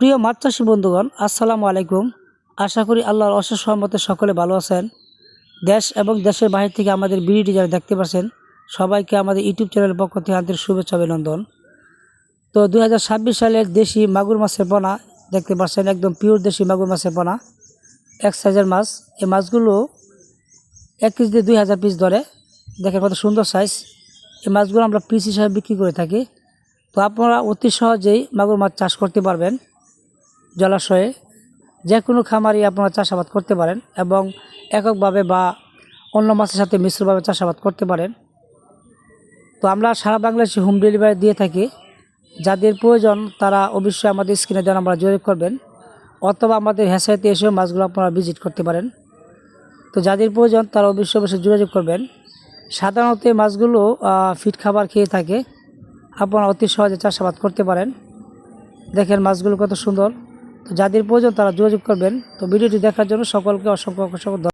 প্রিয় মাছ চাষী বন্ধুগণ, আসসালামু আলাইকুম। আশা করি আল্লাহর অশেষ রহমতে সকলে ভালো আছেন। দেশ এবং দেশের বাইরে থেকে আমাদের ভিডিওটি যারা দেখতে পাচ্ছেন সবাইকে আমাদের ইউটিউব চ্যানেলের পক্ষ থেকে আন্তরিক শুভেচ্ছা অভিনন্দন। তো 2026 সালের দেশি মাগুর মাছের পোনা দেখতে পাচ্ছেন, একদম পিওর দেশি মাগুর মাছের পোনা, এক সাইজের মাছ। এই মাছগুলো 1 কেজিতে 2000 পিস ধরে। দেখেন কত সুন্দর সাইজ। এই মাছগুলো আমরা পিস হিসাবে বিক্রি করে থাকি। তো আপনারা অতি সহজেই মাগুর মাছ চাষ করতে পারবেন। জলাশয়ে যে কোনো খামারই আপনারা চাষাবাদ করতে পারেন এবং এককভাবে বা অন্য মাছের সাথে মিশ্রভাবে চাষাবাদ করতে পারেন। তো আমরা সারা বাংলাদেশে হোম ডেলিভারি দিয়ে থাকি। যাদের প্রয়োজন তারা অবশ্যই আমাদের স্ক্রিনে দেওয়া নাম্বারে যোগাযোগ করবেন, অথবা আমাদের হ্যাচারিতে এসেও মাছগুলো আপনারা ভিজিট করতে পারেন। তো যাদের প্রয়োজন তারা অবশ্যই যোগাযোগ করবেন। সাধারণত এই মাছগুলো ফিট খাবার খেয়ে থাকে। আপনারা অতি সহজে চাষাবাদ করতে পারেন। দেখেন মাছগুলো কত সুন্দর। তো যাদের প্রয়োজন তারা যোগাযোগ করবেন। তো ভিডিওটি দেখার জন্য সকলকে অসংখ্য